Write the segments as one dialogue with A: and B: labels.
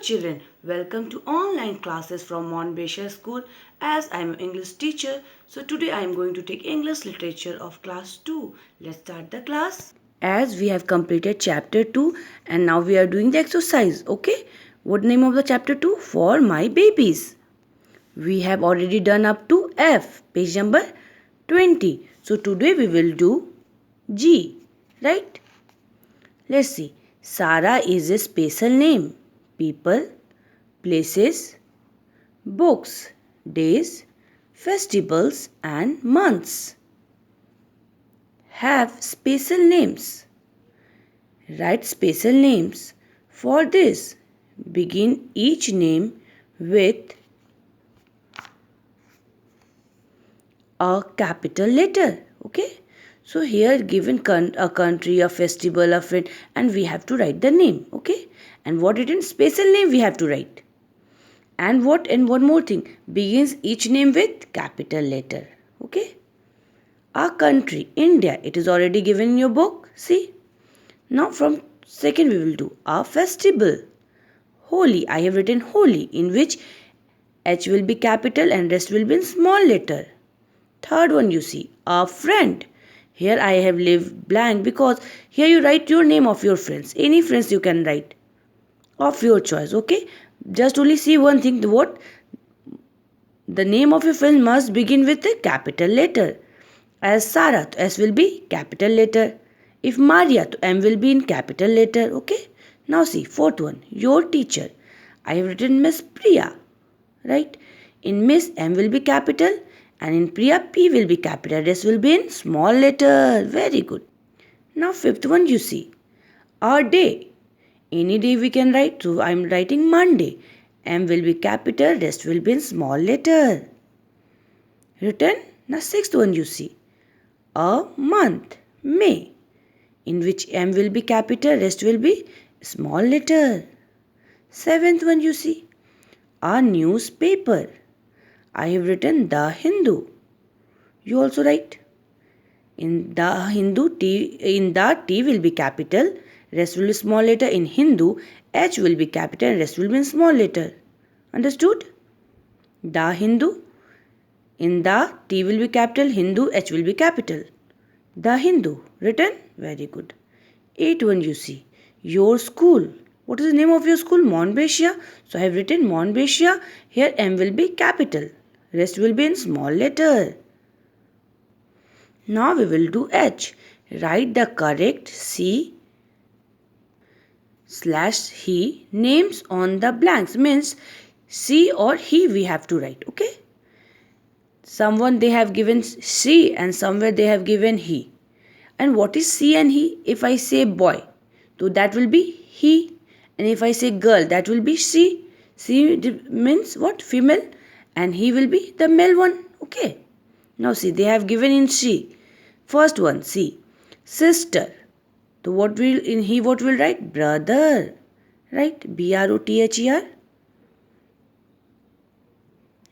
A: children, welcome to online classes from Monbesha School. As I am an English teacher, so today I am going to take English literature of class 2. Let's start the class. As we have completed chapter 2 and now we are doing the exercise, okay? What name of the chapter 2? For my babies. We have already done up to F, page number 20. So today we will do G, right? Let's see. Sarah is a special name. People, places, books, days, festivals and months have special names. Write special names for this. Begin each name with a capital letter. Okay. So here given a country, a festival, a friend, and we have to write the name. Okay. And what written special name we have to write. And one more thing, begins each name with capital letter. Okay. Our country, India, it is already given in your book. See. Now from second we will do our festival. Holi, I have written Holi, in which H will be capital and rest will be in small letter. Third one you see, our friend. Here I have left blank because here you write your name of your friends. Any friends you can write of your choice, okay? Just only see one thing, what? The name of your friend must begin with a capital letter. As Sarah, S will be capital letter. If Maria, M will be in capital letter, okay? Now see, fourth one, your teacher. I have written Miss Priya, right? In Miss, M will be capital and in Priya, P will be capital. Rest will be in small letter. Very good. Now fifth one you see, our day. Any day we can write. So I am writing Monday. M will be capital, rest will be in small letter. Written. Now sixth one you see. A month. May. In which M will be capital, rest will be small letter. Seventh one you see. A newspaper. I have written The Hindu. You also write. In The Hindu, T will be capital. Rest will be small letter. In Hindu, H will be capital and rest will be in small letter. Understood? The Hindu. In the T will be capital, Hindu, H will be capital. The Hindu. Written? Very good. 8 one you see. Your school. What is the name of your school? Monbesha. So I have written Monbesha. Here M will be capital. Rest will be in small letter. Now we will do H. Write the correct C/he names on the blanks, means she or he we have to write. Okay, someone they have given she and somewhere they have given he. And what is she and he? If I say boy, so that will be he, and if I say girl, that will be she. She means what? Female, and he will be the male one. Okay, now see, they have given in she. First one, she. Sister. So what will in he what will write? Brother. Right? BROTHER.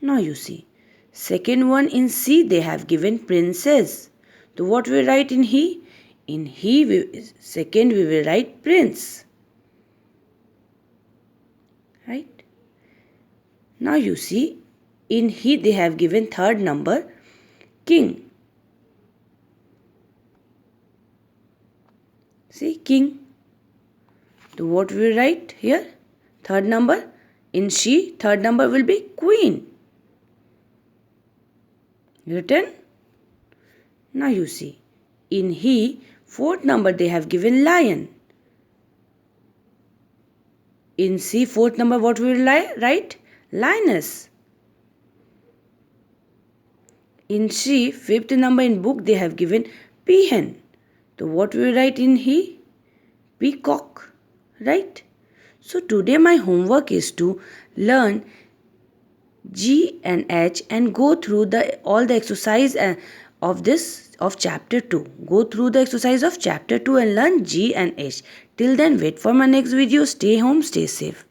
A: Now you see. Second one in C they have given princess. So what will write in he? In he second we will write prince. Right? Now you see. In he they have given third number king. See, king. So what we write here? Third number. In she, third number will be queen. Written. Now you see. In he, fourth number they have given lion. In C, fourth number what we will write? Lioness. In she, fifth number in book they have given peahen. So what we write in he? Peacock. Right? So today my homework is to learn G and H and go through all the exercise of chapter 2. Go through the exercise of chapter 2 and learn G and H. Till then, wait for my next video. Stay home, stay safe.